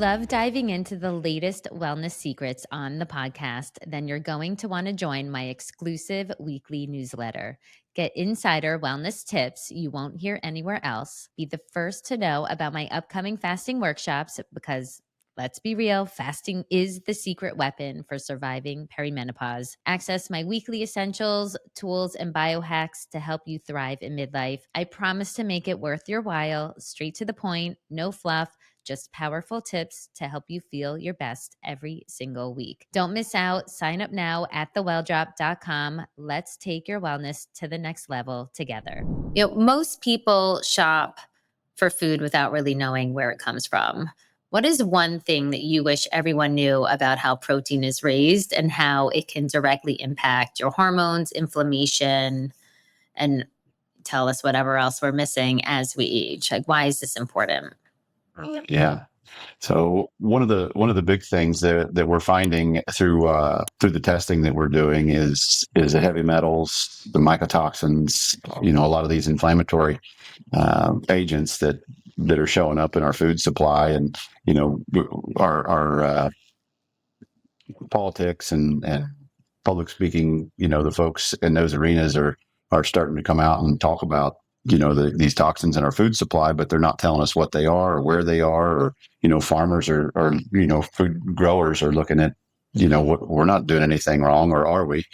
love diving into the latest wellness secrets on the podcast, then you're going to want to join my exclusive weekly newsletter. Get insider wellness tips you won't hear anywhere else. Be the first to know about my upcoming fasting workshops because let's be real, fasting is the secret weapon for surviving perimenopause. Access my weekly essentials, tools, and biohacks to help you thrive in midlife. I promise to make it worth your while, straight to the point, no fluff, just powerful tips to help you feel your best every single week. Don't miss out. Sign up now at thewelldrop.com. Let's take your wellness to the next level together. Most people shop for food without really knowing where it comes from. What is one thing that you wish everyone knew about how protein is raised and how it can directly impact your hormones, inflammation, and tell us whatever else we're missing as we age? Like, why is this important? Yeah. So one of the big things that we're finding through the testing that we're doing is the heavy metals, the mycotoxins, a lot of these inflammatory agents that are showing up in our food supply, and our politics and public speaking. The folks in those arenas are starting to come out and talk about these toxins in our food supply, but they're not telling us what they are or where they are, or farmers or food growers are looking at what we're not doing anything wrong, or are we?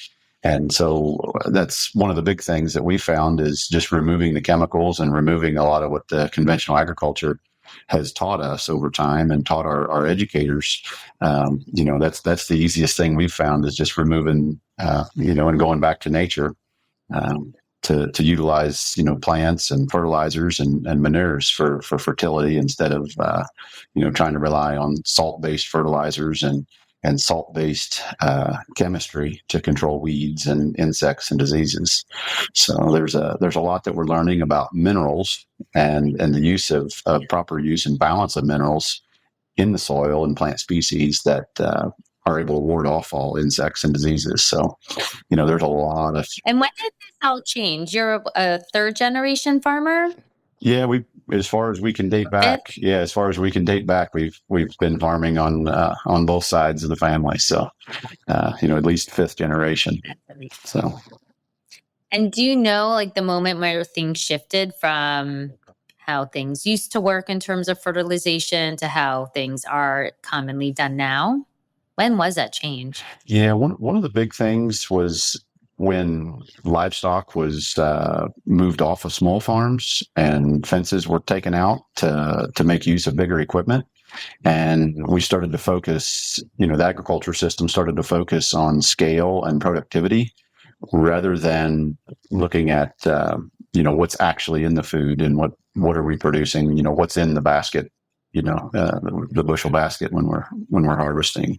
And so that's one of the big things that we found is just removing the chemicals and removing a lot of what the conventional agriculture has taught us over time and taught our educators. That's the easiest thing we've found is just removing, and going back to nature. To utilize plants and fertilizers and manures for fertility instead of trying to rely on salt-based fertilizers and salt-based chemistry to control weeds and insects and diseases. So there's a lot that we're learning about minerals and the use of proper use and balance of minerals in the soil and plant species that are able to ward off all insects and diseases. So, there's a lot of. And when did this all change? You're a third generation farmer? Yeah, as far as we can date back. Yeah, as far as we can date back, we've been farming on both sides of the family. So, at least fifth generation. So. And do you know, like, the moment where things shifted from how things used to work in terms of fertilization to how things are commonly done now? When was that change? Yeah, one of the big things was when livestock was moved off of small farms and fences were taken out to make use of bigger equipment. And we started to focus, the agriculture system started to focus on scale and productivity rather than looking at, what's actually in the food and what are we producing, what's in the basket, the bushel basket when we're harvesting.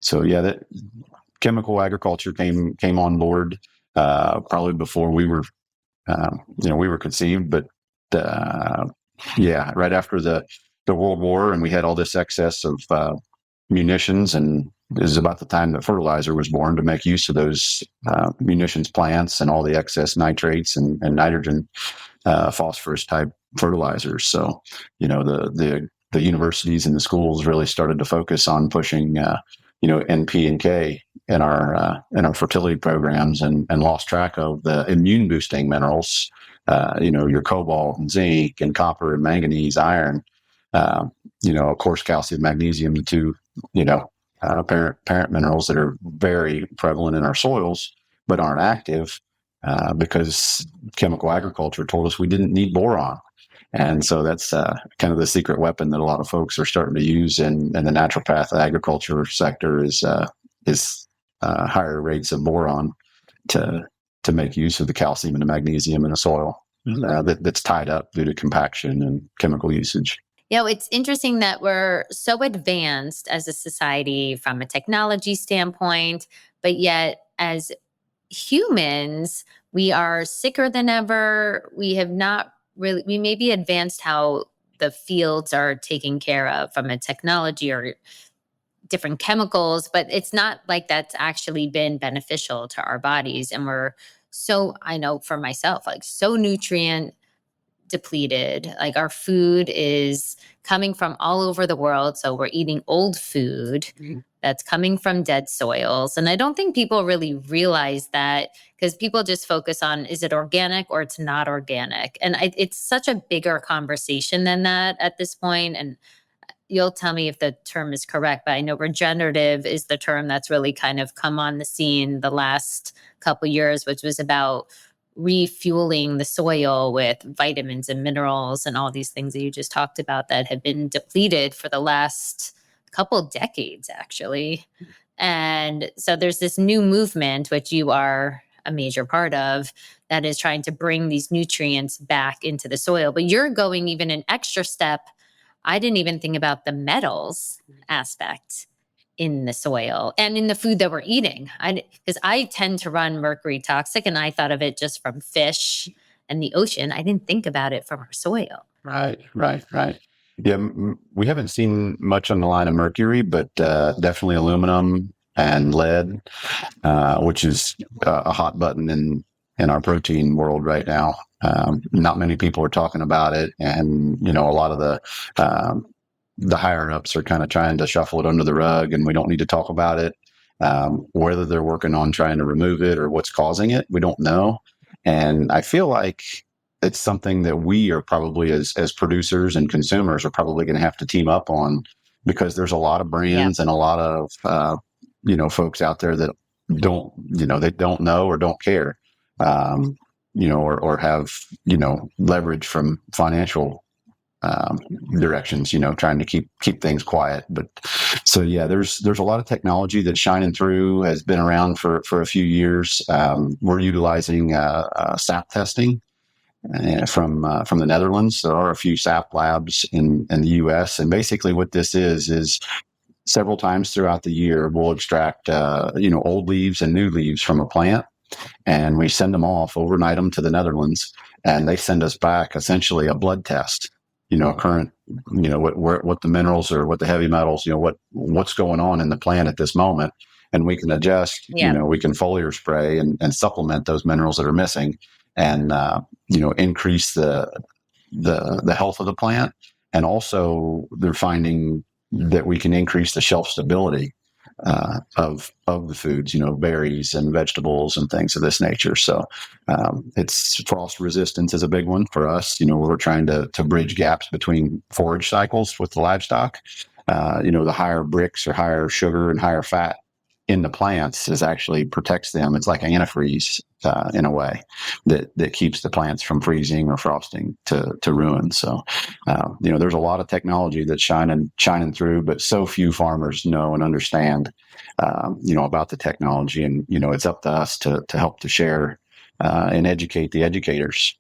So yeah, that chemical agriculture came on board probably before we were conceived, but right after the World War, and we had all this excess of munitions, and this is about the time that fertilizer was born to make use of those munitions plants and all the excess nitrates and nitrogen, phosphorus type fertilizers. So, the universities and the schools really started to focus on pushing, NP and K in our fertility programs, and lost track of the immune boosting minerals, your cobalt and zinc and copper and manganese, iron, of course, calcium, magnesium, the two, parent minerals that are very prevalent in our soils, but aren't active because chemical agriculture told us we didn't need boron. And so that's kind of the secret weapon that a lot of folks are starting to use in the naturopath agriculture sector is higher rates of boron to make use of the calcium and the magnesium in the soil that's tied up due to compaction and chemical usage. It's interesting that we're so advanced as a society from a technology standpoint, but yet as humans, we are sicker than ever. We have not really, we may be advanced how the fields are taken care of from a technology or different chemicals, but it's not like that's actually been beneficial to our bodies. And we're so, I know for myself, like so nutrient depleted. Like our food is coming from all over the world. So we're eating old food that's coming from dead soils. And I don't think people really realize that, because people just focus on, is it organic or it's not organic? And it's such a bigger conversation than that at this point. And you'll tell me if the term is correct, but I know regenerative is the term that's really kind of come on the scene the last couple years, which was about refueling the soil with vitamins and minerals and all these things that you just talked about that have been depleted for the last couple decades, actually. And so there's this new movement, which you are a major part of, that is trying to bring these nutrients back into the soil. But you're going even an extra step. I didn't even think about the metals aspect in the soil and in the food that we're eating. Because I tend to run mercury toxic, and I thought of it just from fish and the ocean. I didn't think about it from our soil. Right, right, right. Yeah, we haven't seen much on the line of mercury, but definitely aluminum and lead, which is a hot button in our protein world right now. Not many people are talking about it, and a lot of the higher ups are kind of trying to shuffle it under the rug, and we don't need to talk about it. Whether they're working on trying to remove it or what's causing it, we don't know. And I feel like it's something that we are probably, as producers and consumers, are probably going to have to team up on, because there's a lot of brands and a lot of folks out there that they don't know or don't care, or have leverage from financial directions, trying to keep things quiet. But so yeah, there's a lot of technology that's shining through, has been around for a few years. We're utilizing sap testing from the Netherlands. There are a few sap labs in the U.S. And basically what this is several times throughout the year, we'll extract old leaves and new leaves from a plant, and we send them off, overnight them to the Netherlands, and they send us back essentially a blood test, current, what the minerals or what the heavy metals, what's going on in the plant at this moment. And we can adjust, we can foliar spray and supplement those minerals that are missing, and, increase the health of the plant. And also they're finding that we can increase the shelf stability of the foods, berries and vegetables and things of this nature. So it's frost resistance is a big one for us. We're trying to bridge gaps between forage cycles with the livestock. The higher bricks or higher sugar and higher fat in the plants actually protects them. It's like antifreeze in a way that keeps the plants from freezing or frosting to ruin. So, there's a lot of technology that's shining through, but so few farmers know and understand, about the technology. And, it's up to us to help to share and educate the educators,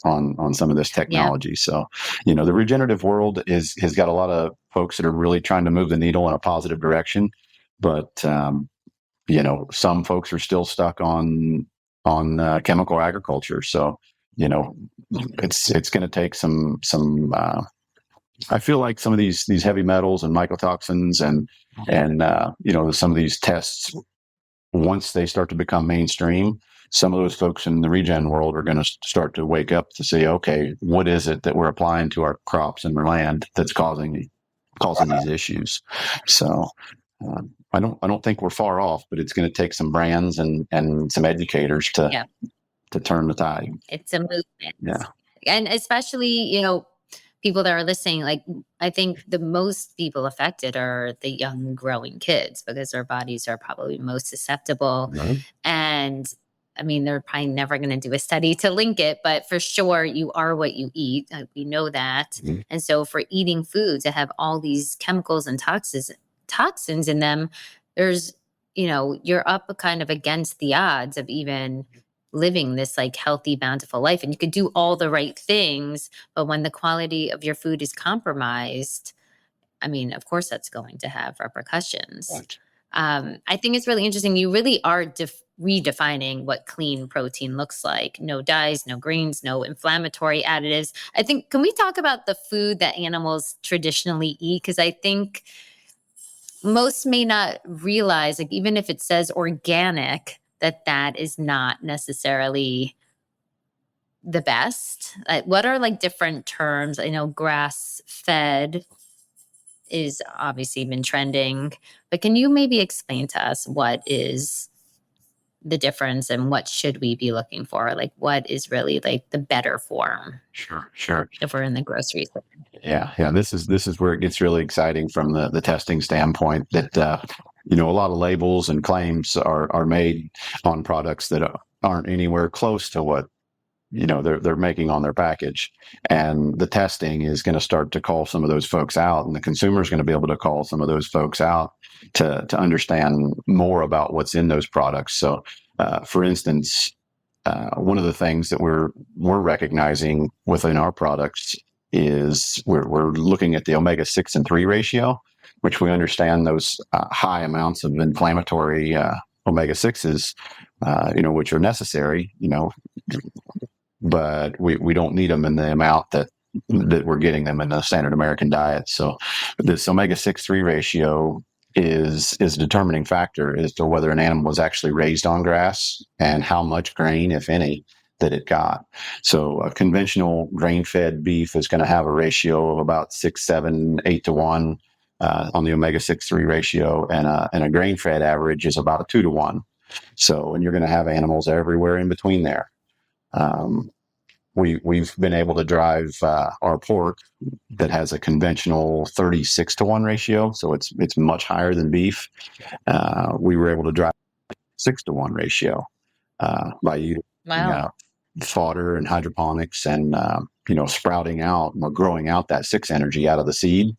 on some of this technology. Yeah. So, the regenerative world has got a lot of folks that are really trying to move the needle in a positive direction. But some folks are still stuck on chemical agriculture. So it's going to take some. I feel like some of these heavy metals and mycotoxins and some of these tests, once they start to become mainstream, some of those folks in the regen world are going to start to wake up to say, okay, what is it that we're applying to our crops and our land that's causing these issues? So. I don't think we're far off, but it's going to take some brands and some educators to turn the tide. It's a movement. Yeah. And especially, people that are listening, like, I think the most people affected are the young growing kids, because their bodies are probably most susceptible. Right. And I mean, they're probably never going to do a study to link it, but for sure, you are what you eat. We know that. Mm-hmm. And so for eating foods that have all these chemicals and toxins in them, there's, you're up kind of against the odds of even living this like healthy, bountiful life. And you could do all the right things, but when the quality of your food is compromised, I mean, of course that's going to have repercussions. Right. I think it's really interesting. You really are redefining what clean protein looks like. No dyes, no grains, no inflammatory additives. I think, can we talk about the food that animals traditionally eat? Because I think most may not realize, like, even if it says organic, that is not necessarily the best? What are like different terms? I know grass fed is obviously been trending, but can you maybe explain to us what is the difference and what should we be looking for? Like what is really like the better form Sure, sure. if we're in the grocery store? Yeah. This is where it gets really exciting from the testing standpoint. That a lot of labels and claims are made on products that aren't anywhere close to what they're making on their package, and the testing is going to start to call some of those folks out, and the consumer is going to be able to call some of those folks out to understand more about what's in those products. So, for instance, one of the things that we're recognizing within our products is we're looking at the omega-6 and 3 ratio, which we understand those high amounts of inflammatory omega-6s, which are necessary, but we don't need them in the amount that we're getting them in the standard American diet. So this omega-6-3 ratio is a determining factor as to whether an animal was actually raised on grass and how much grain, if any, that it got. So a conventional grain-fed beef is going to have a ratio of about 6, 7, 8 to 1 on the omega-6-3 ratio, and a grain-fed average is about a 2 to 1. So, and you're going to have animals everywhere in between there. We've been able to drive our pork that has a conventional 36 to 1 ratio, so it's much higher than beef. We were able to drive 6 to 1 ratio by using Wow. fodder and hydroponics, and sprouting out or growing out that 6 energy out of the seed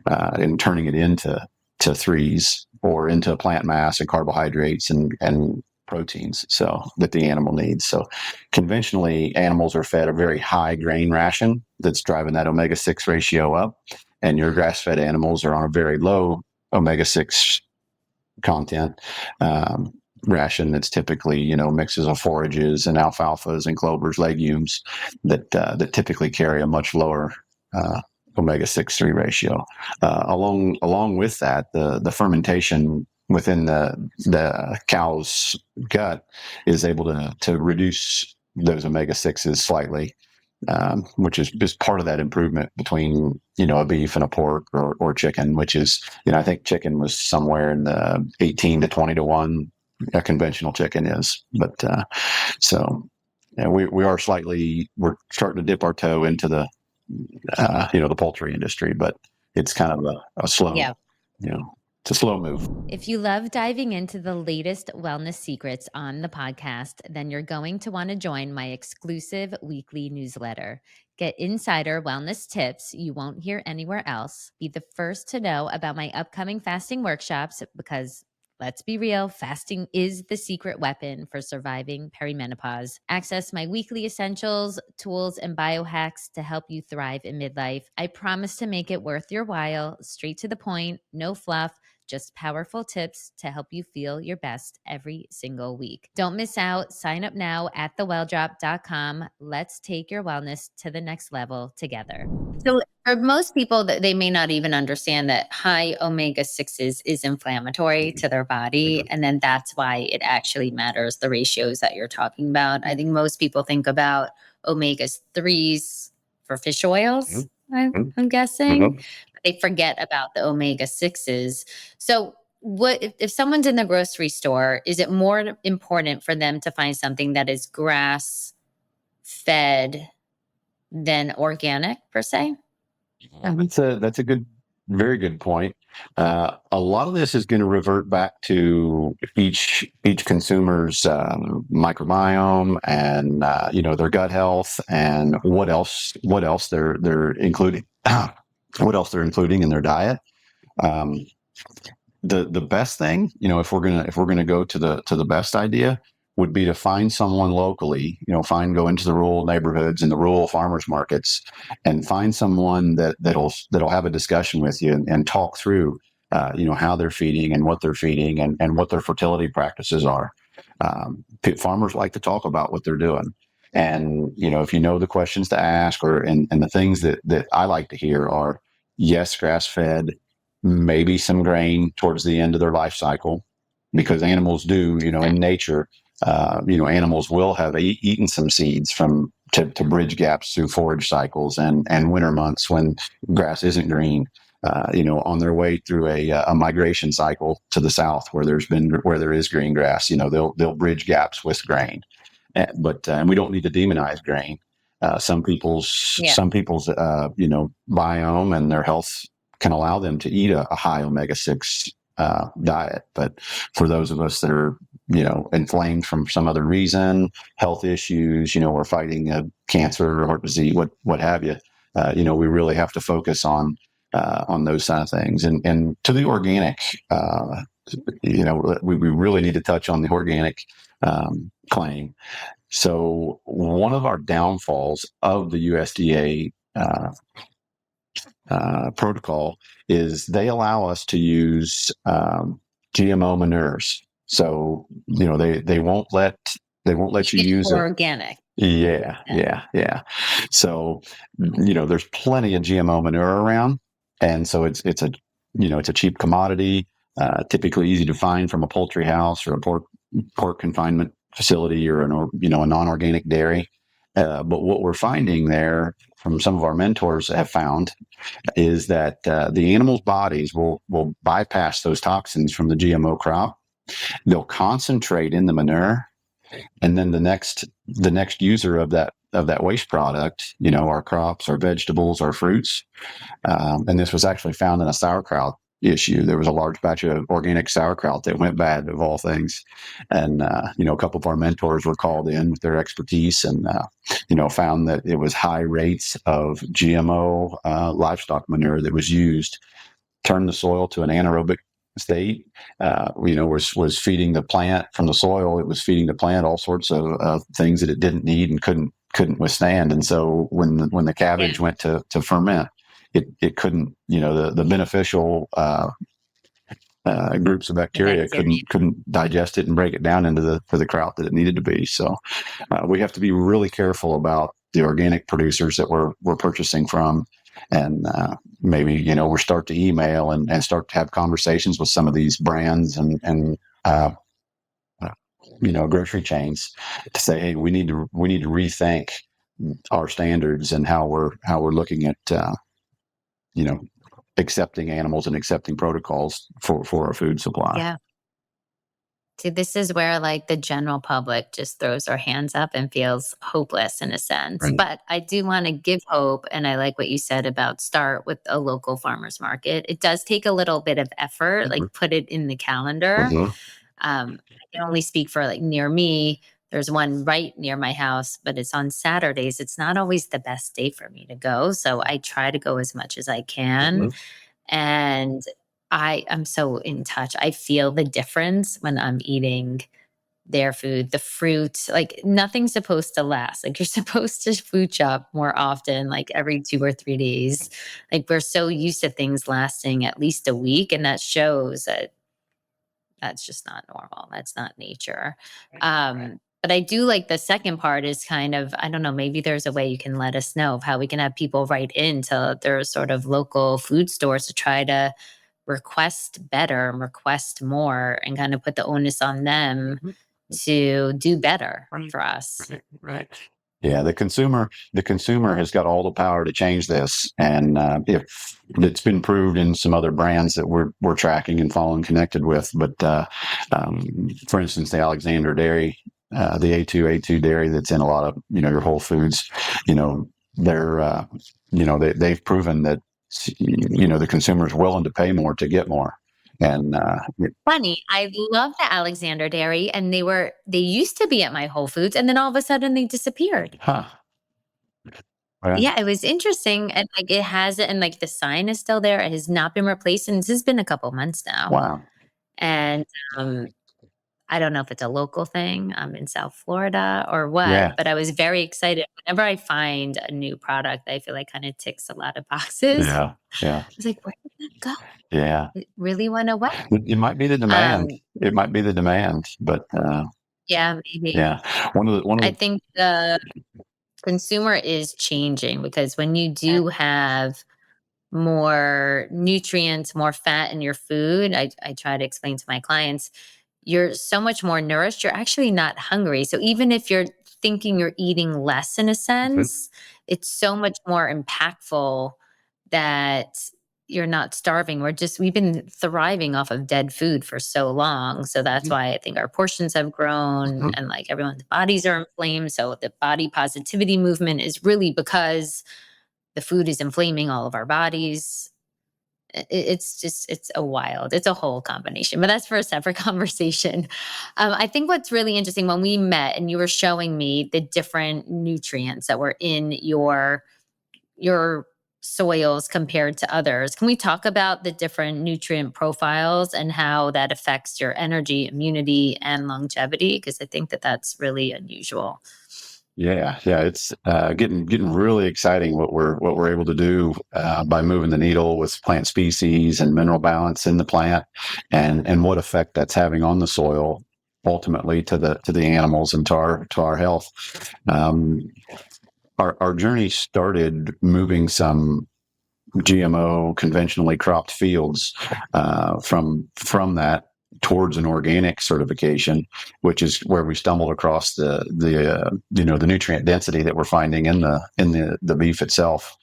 and turning it into threes or into plant mass and carbohydrates and proteins so that the animal needs. So conventionally, animals are fed a very high grain ration that's driving that omega-6 ratio up, and your grass-fed animals are on a very low omega-6 content ration that's typically mixes of forages and alfalfas and clovers, legumes that typically carry a much lower omega-6-3 ratio. Along with that, the fermentation within the cow's gut is able to reduce those omega-6s slightly, which is part of that improvement between a beef and a pork or chicken, which is I think chicken was somewhere in the 18 to 20 to 1. A conventional chicken is, but so we're starting to dip our toe into the poultry industry, but it's kind of a slow, Yeah. it's a slow move. If you love diving into the latest wellness secrets on the podcast, then you're going to want to join my exclusive weekly newsletter. Get insider wellness tips you won't hear anywhere else. Be the first to know about my upcoming fasting workshops because let's be real, fasting is the secret weapon for surviving perimenopause. Access my weekly essentials, tools, and biohacks to help you thrive in midlife. I promise to make it worth your while, straight to the point, no fluff, just powerful tips to help you feel your best every single week. Don't miss out. Sign up now at thewelldrop.com. Let's take your wellness to the next level together. So for most people, that they may not even understand that high omega-6s is inflammatory to their body. And then that's why it actually matters, the ratios that you're talking about. I think most people think about omega-3s for fish oils, I'm guessing. They forget about the omega-6s. So what if someone's in the grocery store, is it more important for them to find something that is grass fed than organic per se? Yeah, that's a very good point. A lot of this is going to revert back to each consumer's microbiome and their gut health and what else they're including what else they're including in their diet. The best thing, if we're gonna go to the best idea, would be to find someone locally, go into the rural neighborhoods and the rural farmers markets, and find someone that'll have a discussion with you and talk through, how they're feeding and what they're feeding and what their fertility practices are. Farmers like to talk about what they're doing, and if you know the questions to ask, and the things that I like to hear are, yes, grass fed, maybe some grain towards the end of their life cycle, because animals do, in nature, Animals will have eaten some seeds to bridge gaps through forage cycles and winter months when grass isn't green. On their way through a migration cycle to the south where there is green grass, they'll bridge gaps with grain. But we don't need to demonize grain. Some people's Yeah. some people's biome and their health can allow them to eat a high omega-6 diet. But for those of us that are inflamed from some other reason, health issues, or fighting cancer or heart disease, what have you, we really have to focus on those kind of things. And to the organic, we really need to touch on the organic claim. So one of our downfalls of the USDA protocol is they allow us to use GMO manures. So they won't let you use it. Organic. Yeah. So there's plenty of GMO manure around, and so it's a cheap commodity, typically easy to find from a poultry house or a pork confinement facility or a non-organic dairy. But what we're finding there from some of our mentors have found is that the animals' bodies will bypass those toxins from the GMO crop. They'll concentrate in the manure, and then the next user of that waste product, our crops, our vegetables, our fruits, and this was actually found in a sauerkraut issue. There was a large batch of organic sauerkraut that went bad, of all things, and a couple of our mentors were called in with their expertise, and found that it was high rates of GMO livestock manure that was used, turned the soil to an anaerobic state. Was feeding the plant from the soil. It was feeding the plant all sorts of things that it didn't need and couldn't withstand. And so when the cabbage went to ferment, it couldn't. The beneficial groups of bacteria couldn't digest it and break it down for the kraut that it needed to be. So we have to be really careful about the organic producers that we're purchasing from. And maybe we'll start to email and start to have conversations with some of these brands and grocery chains to say, hey, we need to rethink our standards and how we're looking at accepting animals and accepting protocols for our food supply. Yeah. See, this is where like the general public just throws their hands up and feels hopeless in a sense. Right. But I do want to give hope. And I like what you said about start with a local farmer's market. It does take a little bit of effort, like put it in the calendar. I can only speak for like near me. There's one right near my house, but it's on Saturdays. It's not always the best day for me to go. So I try to go as much as I can. And I am so in touch. I feel the difference when I'm eating their food, the fruit, like nothing's supposed to last. Like you're supposed to food shop more often, like every 2 or 3 days. Like we're so used to things lasting at least a week. And that shows that that's just not normal. That's not nature. But I do like the second part is kind of, I don't know, maybe there's a way you can let us know of how we can have people write into their sort of local food stores to try to request better and request more and kind of put the onus on them to do better for us. Right. Yeah, the consumer has got all the power to change this, and if it's been proved in some other brands that we're tracking and following connected with. But for instance, the Alexander Dairy, the A2 dairy that's in a lot of your Whole Foods, they're they've proven that the consumer is willing to pay more to get more. And Funny, I love the Alexander Dairy, and they used to be at my Whole Foods, and then all of a sudden they disappeared. Huh. Well, Yeah, it was interesting, and like it has it, and like the sign is still there. It has not been replaced, and this has been a couple months now. wow. And I don't know if it's a local thing. I'm in South Florida or what, Yeah. but I was very excited. Whenever I find a new product, I feel like kind of ticks a lot of boxes. Yeah. I was like, where did that go? Yeah. It really went away. It might be the demand. It might be the demand, but Yeah, maybe. yeah. I think the consumer is changing because when you do have more nutrients, more fat in your food, I try to explain to my clients, you're so much more nourished. You're actually not hungry. So even if you're thinking you're eating less in a sense, it's so much more impactful that you're not starving. We've been thriving off of dead food for so long. So that's why I think our portions have grown Mhm. and like everyone's bodies are inflamed. So the body positivity movement is really because the food is inflaming all of our bodies. It's it's a whole combination, but that's for a separate conversation. I think what's really interesting when we met and you were showing me the different nutrients that were in your soils compared to others. Can we talk about the different nutrient profiles and how that affects your energy, immunity, and longevity? Because I think that that's really unusual. Yeah, it's getting really exciting what we're able to do by moving the needle with plant species and mineral balance in the plant, and what effect that's having on the soil, ultimately to the animals and to our health. Um, our journey started moving some GMO conventionally cropped fields from that towards an organic certification, which is where we stumbled across the nutrient density that we're finding in the beef itself.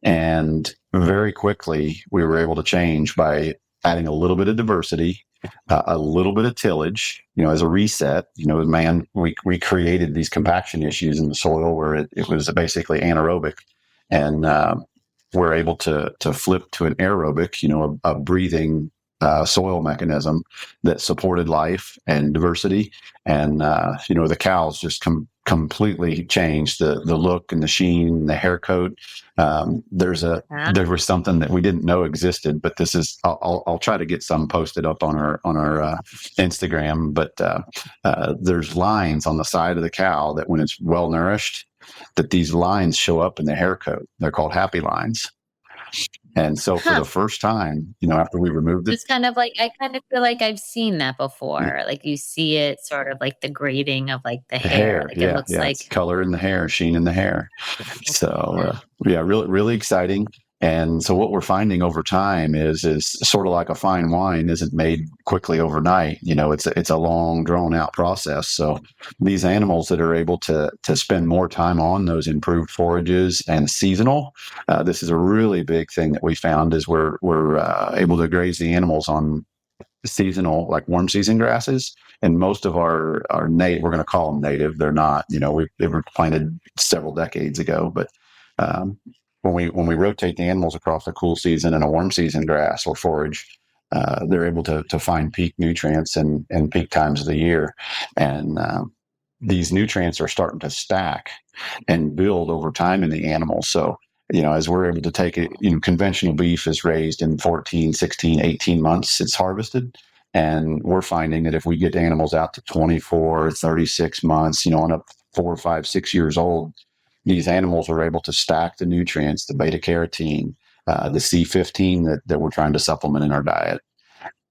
And very quickly we were able to change by adding a little bit of diversity, a little bit of tillage, as a reset. Man, we created these compaction issues in the soil where it was basically anaerobic, and we're able to flip to an aerobic, a breathing soil mechanism that supported life and diversity. And the cows just completely changed the look and the sheen, the hair coat. There was something that we didn't know existed, but this is I'll try to get some posted up on our Instagram. But there's lines on the side of the cow that when it's well nourished, that these lines show up in the hair coat. They're called happy lines. And so for Huh. the first time, after we removed it, It's kind of like I kind of feel like I've seen that before. Like you see it sort of like the grading of like the the hair. hair, Like it yeah, looks yeah, it's like color in the hair, sheen in the hair. So yeah. yeah, really, really exciting. And so what we're finding over time is sort of like a fine wine isn't made quickly overnight. It's a long drawn out process. So these animals that are able to spend more time on those improved forages and seasonal, this is a really big thing that we found is we're able to graze the animals on seasonal, like warm season grasses. And most of our native, we're going to call them native. They're not, they were planted several decades ago, but um, when we rotate the animals across a cool season and a warm season grass or forage, they're able to find peak nutrients and peak times of the year. And these nutrients are starting to stack and build over time in the animal. So, as we're able to take it, conventional beef is raised in 14, 16, 18 months, it's harvested. And we're finding that if we get animals out to 24, 36 months, on up 4, 5, 6 years old, these animals are able to stack the nutrients, the beta carotene, the C15 that we're trying to supplement in our diet.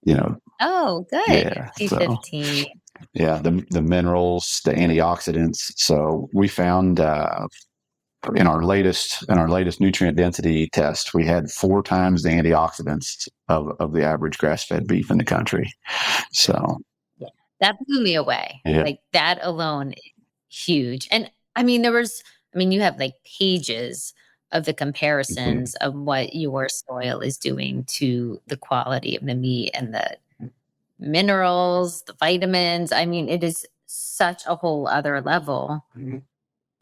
You know, Oh, good. yeah. So C15. yeah, the minerals, the antioxidants. So we found in our latest nutrient density test, we had 4 times the antioxidants of the average grass fed beef in the country. So Yeah. That blew me away. yeah. Like that alone, huge. And I mean, you have like pages of the Mhm. comparisons of what your soil is doing to the quality of the meat and the minerals, the vitamins. I mean, it is such a whole other level.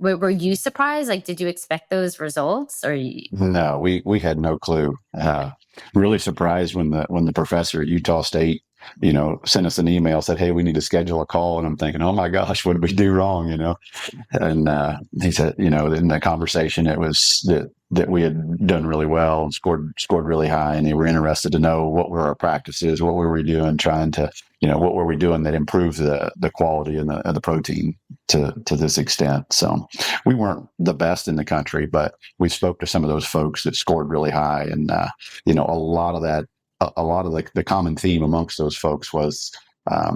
Were you surprised? Like, did you expect those results or No, we had no clue. Really surprised when the professor at Utah State, sent us an email, said, "Hey, we need to schedule a call." And I'm thinking, "Oh my gosh, what did we do wrong?" And he said, in that conversation, it was that we had done really well and scored really high, and they were interested to know what were our practices, what were we doing, trying to, what were we doing that improved the quality and the protein to this extent. So we weren't the best in the country, but we spoke to some of those folks that scored really high, and a lot of that, a lot of the common theme amongst those folks was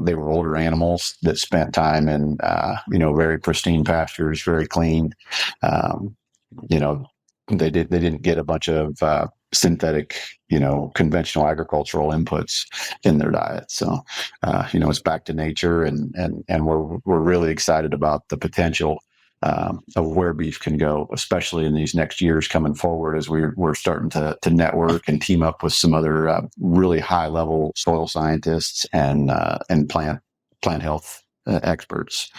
they were older animals that spent time in, very pristine pastures, very clean. Um, you know, They didn't get a bunch of synthetic, conventional agricultural inputs in their diet. So, it's back to nature, and we're really excited about the potential of where beef can go, especially in these next years coming forward, as we're starting to network and team up with some other really high level soil scientists and plant health experts.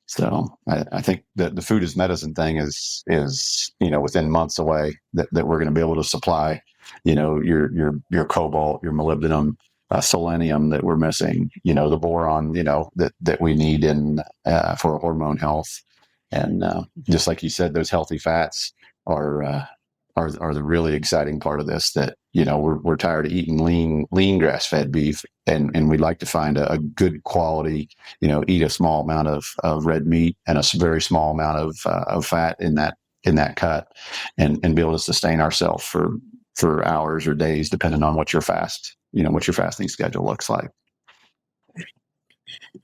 So I think that the food is medicine thing is within months away, that we're going to be able to supply, your cobalt, your molybdenum, selenium that we're missing, the boron, that we need in for hormone health, and just like you said, those healthy fats are uh, are the really exciting part of this. That we're tired of eating lean grass fed beef, and we'd like to find a good quality, eat a small amount of red meat and a very small amount of fat in that cut, and be able to sustain ourselves for hours or days, depending on what your fasting schedule looks like.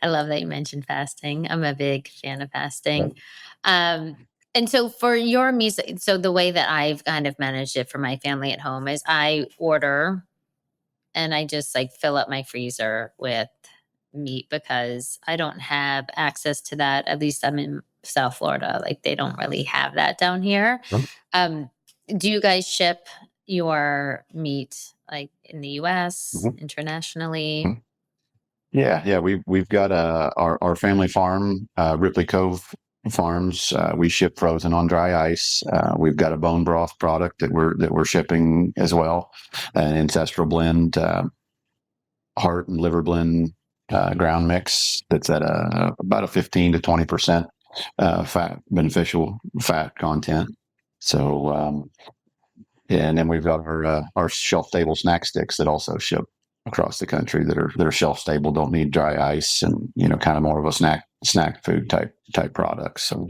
I love that you mentioned fasting. I'm a big fan of fasting. Um, and so for your meals, so the way that I've kind of managed it for my family at home is I order and I just like fill up my freezer with meat because I don't have access to that. At least I'm in South Florida. Like they don't really have that down here. Um, do you guys ship your meat like in the US, Mhm. internationally? Yeah. We've got our family farm, Ripley Cove Farms. We ship frozen on dry ice. We've got a bone broth product that we're shipping as well, an ancestral blend, heart and liver blend, ground mix that's at about a 15 to 20% beneficial fat content. So, yeah, and then we've got our shelf stable snack sticks that also ship across the country, that are shelf stable, don't need dry ice, and kind of more of a snack food type products. So,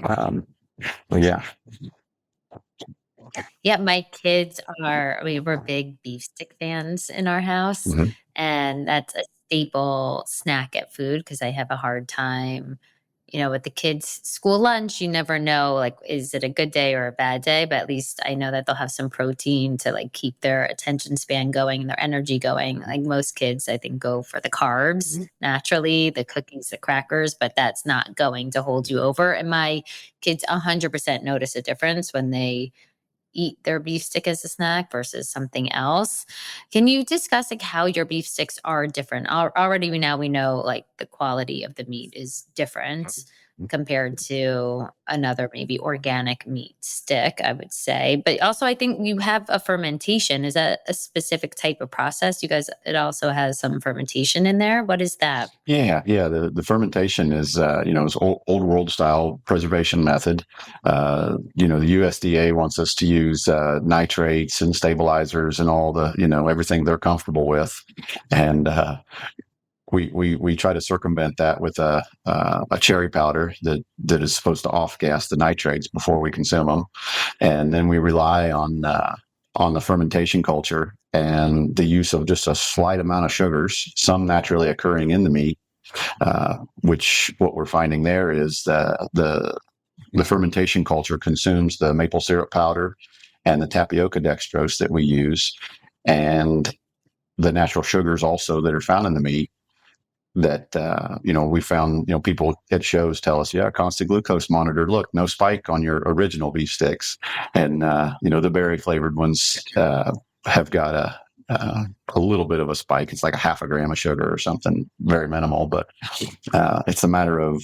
um, but yeah. Yeah, my kids we're big beef stick fans in our house, Mhm. and that's a staple snack at food because I have a hard time, with the kids' school lunch, you never know, like, is it a good day or a bad day? But at least I know that they'll have some protein to like keep their attention span going and their energy going. Like most kids, I think, go for the carbs naturally, the cookies, the crackers, but that's not going to hold you over. And my kids 100% notice a difference when they eat their beef stick as a snack versus something else. Can you discuss like how your beef sticks are different? Already we know like the quality of the meat is different compared to another maybe organic meat stick, I would say. But also I think you have a fermentation. Is that a specific type of process? You guys, it also has some fermentation in there. What is that? Yeah. The fermentation is old world style preservation method. The USDA wants us to use nitrates and stabilizers and all the everything they're comfortable with, and we try to circumvent that with a cherry powder that is supposed to off gas the nitrates before we consume them, and then we rely on the fermentation culture and the use of just a slight amount of sugars, some naturally occurring in the meat. Which what we're finding there is the fermentation culture consumes the maple syrup powder and the tapioca dextrose that we use, and the natural sugars also that are found in the meat, that we found, people at shows tell us, yeah, constant glucose monitor, look, no spike on your original beef sticks, and the berry flavored ones have got a little bit of a spike. It's like a half a gram of sugar or something, very minimal, but it's a matter of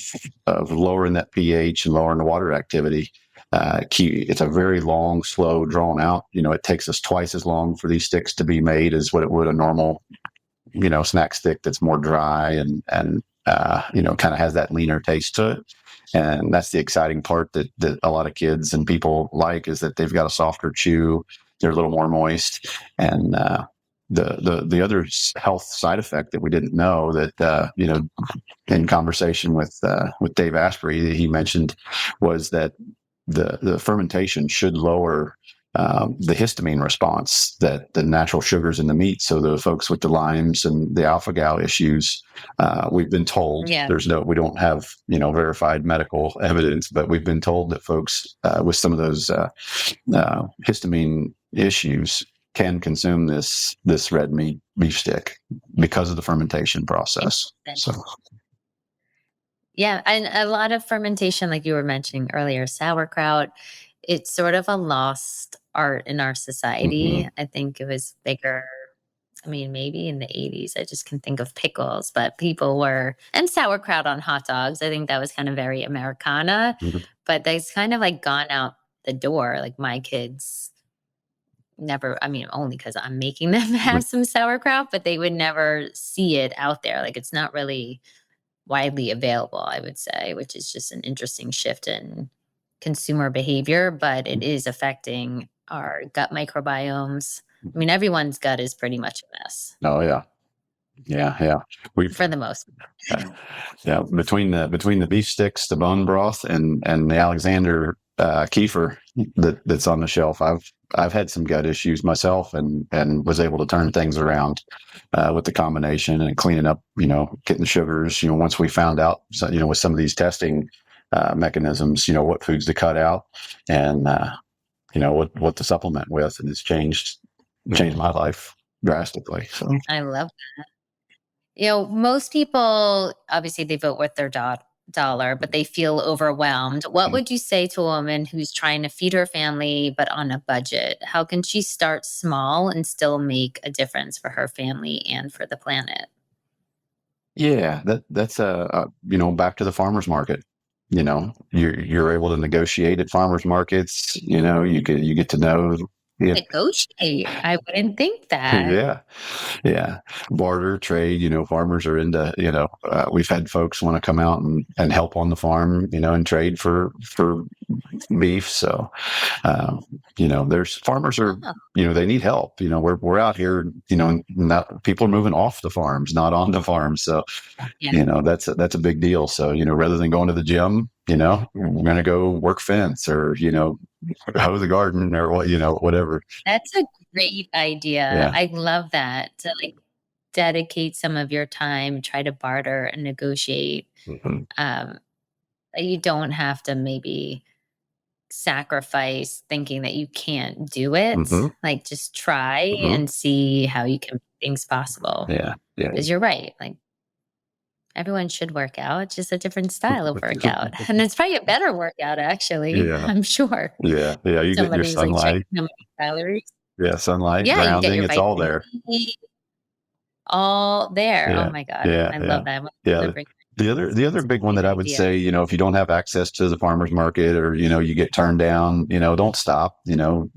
lowering that pH and lowering the water activity. It's a very long, slow, drawn out. It takes us twice as long for these sticks to be made as what it would a normal, snack stick that's more dry and kind of has that leaner taste to it. And that's the exciting part that a lot of kids and people like, is that they've got a softer chew. They're a little more moist. And the other health side effect that we didn't know, that in conversation with Dave Asprey, that he mentioned, was that the fermentation should lower the histamine response, that the natural sugars in the meat. So the folks with the Lyme's and the alpha gal issues, we've been told Yeah. we don't have verified medical evidence, but we've been told that folks with some of those histamine issues can consume this red meat beef stick because of the fermentation process. So Yeah, and a lot of fermentation, like you were mentioning earlier, sauerkraut, it's sort of a lost art in our society. I think it was bigger. I mean, maybe in the 80s. I just can think of pickles, but people were, and sauerkraut on hot dogs. I think that was kind of very Americana, but that's kind of like gone out the door. Like my kids never, I mean, only because I'm making them have some sauerkraut, but they would never see it out there. Like it's not really widely available, I would say, which is just an interesting shift in consumer behavior, but it is affecting our gut microbiomes. I mean, everyone's gut is pretty much a mess Oh yeah, yeah. We've for the most yeah, between the beef sticks, the bone broth, and the Alexander kefir that's on the shelf, I've had some gut issues myself, and was able to turn things around with the combination and cleaning up, getting the sugars. Once we found out, with some of these testing mechanisms, what foods to cut out, and what to supplement with, and it's changed my life drastically. So I love most people obviously they vote with their dollar, but they feel overwhelmed. What would you say to a woman who's trying to feed her family but on a budget? How can she start small and still make a difference for her family and for the planet? yeah, that's back to the farmers market. You're able to negotiate at farmers markets. You get to know. Yeah, Negotiate. I wouldn't think that. yeah, yeah. Barter trade. Farmers are into. We've had folks want to come out and help on the farm. And trade for beef. So, there's farmers are. Oh, They need help. We're out here. Not people are moving off the farms, not on the farms. So, yeah. that's a big deal. So, rather than going to the gym, we're going to go work fence or, hoe the garden or what, whatever. That's a great idea. Yeah. I love that. To like dedicate some of your time, try to barter and negotiate. Um, you don't have to maybe sacrifice thinking that you can't do it. Like just try and see how you can make things possible. Yeah. Yeah. Because you're right. Like everyone should work out. It's just a different style of workout. And it's probably a better workout, actually. Yeah. I'm sure. Yeah. Yeah. You get your Somebody's like sunlight. checking how many calories. Yeah. Sunlight, Yeah, you get grounding. your It's all vitamin there. D, all there. Yeah. Oh my God. Yeah. I Yeah. love that. Yeah. The other big one that I would say, if you don't have access to the farmer's market or, you get turned down, don't stop,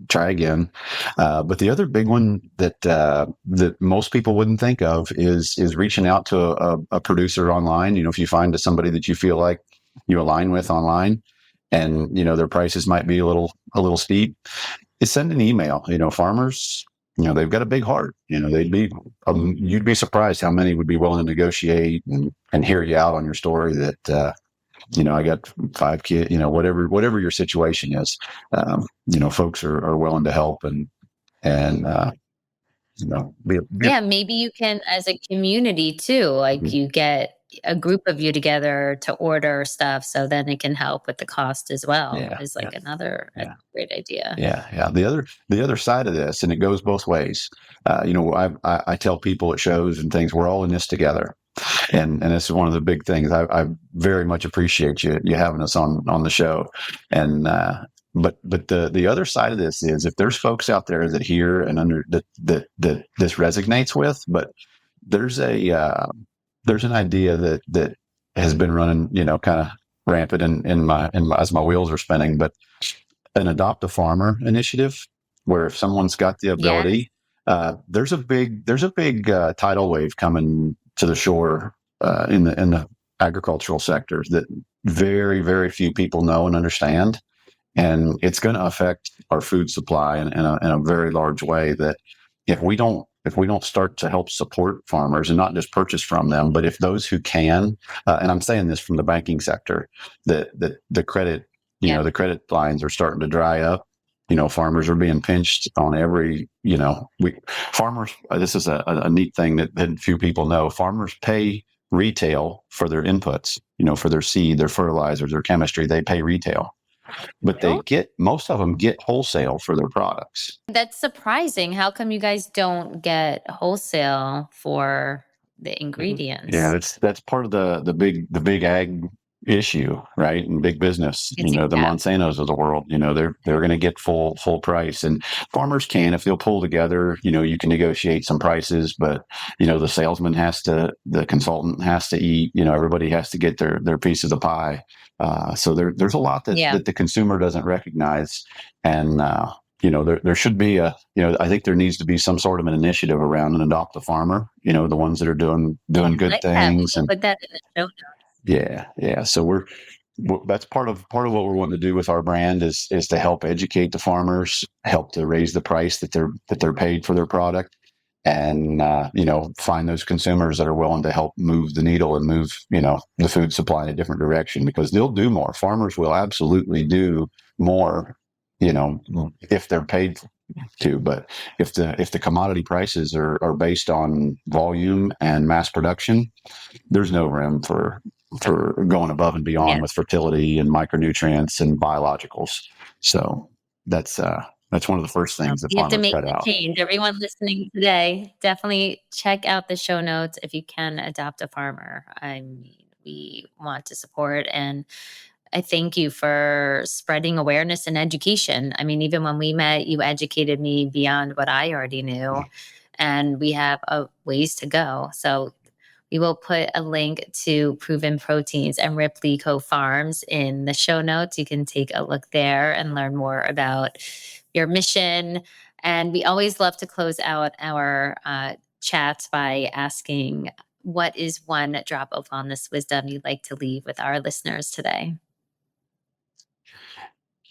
try again. But the other big one that most people wouldn't think of is reaching out to a producer online. If you find somebody that you feel like you align with online and, their prices might be a little steep, is send an email. Farmers, they've got a big heart. They'd be, you'd be surprised how many would be willing to negotiate and hear you out on your story that, I got 5 kids, whatever your situation is, folks are willing to help and, yeah, maybe you can, as a community too, like you get a group of you together to order stuff so then it can help with the cost as well. Is like another great idea. Yeah. The other side of this, and it goes both ways. I tell people at shows and things, we're all in this together. And this is one of the big things. I very much appreciate you having us on the show. And but the other side of this is if there's folks out there that hear and under that this resonates with, but there's an idea that has been running, kind of rampant in my as my wheels are spinning, but an adopt a farmer initiative where if someone's got the ability, there's a big tidal wave coming to the shore in the agricultural sector that very, very few people know and understand. And it's going to affect our food supply in a very large way that if we don't start to help support farmers and not just purchase from them, but if those who can, and I'm saying this from the banking sector, that the credit, the credit lines are starting to dry up. Farmers are being pinched on every, farmers, this is a neat thing that few people know. Farmers pay retail for their inputs, for their seed, their fertilizers, their chemistry. They pay retail, but Really? most of them get wholesale for their products. That's surprising. How come you guys don't get wholesale for the Yeah, ingredients? that's part of the big ag issue, right? And big business, It's the yeah, Monsantos of the world, they're going to get full price, and farmers can, if they'll pull together, you can negotiate some prices, but the salesman the consultant has to eat, everybody has to get their piece of the pie. So there's a lot yeah, that the consumer doesn't recognize, and there should be I think there needs to be some sort of an initiative around an adopt a farmer, the ones that are doing I good like that. We things. will And put that in the show notes. yeah. So that's part of what we're wanting to do with our brand is to help educate the farmers, help to raise the price that they're paid for their product, and find those consumers that are willing to help move the needle and move the food supply in a different direction, because they'll do more. Farmers will absolutely do more, if they're paid to. But if the commodity prices are based on volume and mass production, there's no room for going above and Yeah. beyond with fertility and micronutrients and biologicals. So that's one of the first Well, things that you have to farmers make cut the out. change. Everyone listening today, definitely check out the show notes if you can adopt a farmer. I mean, we want to support, and I thank you for spreading awareness and education. I mean, even when we met, you educated me beyond what I already knew, and we have a ways to go. So we will put a link to Proven Proteins and Ripley Co Farms in the show notes. You can take a look there and learn more about your mission. And we always love to close out our chats by asking, what is one drop of wellness wisdom you'd like to leave with our listeners today?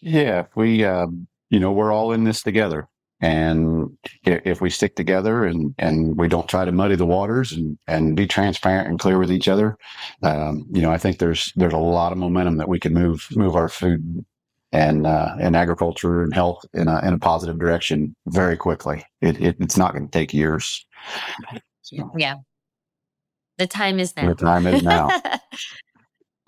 Yeah, we're all in this together, and if we stick together and we don't try to muddy the waters and be transparent and clear with each other, I think there's a lot of momentum that we can move our food and agriculture and health in a positive direction very quickly. It's not going to take years. So Yeah, the time is the now. time is now.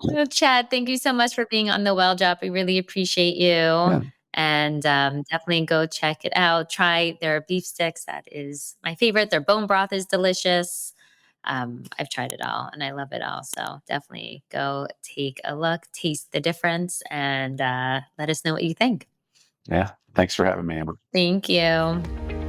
Well, Chad, thank you so much for being on the Well Drop. We really appreciate you. Yeah, And definitely go check it out. Try their beef sticks. That is my favorite. Their bone broth is delicious. I've tried it all and I love it all. So definitely go take a look, taste the difference, and let us know what you think. yeah. Thanks for having me, Amber. Thank you.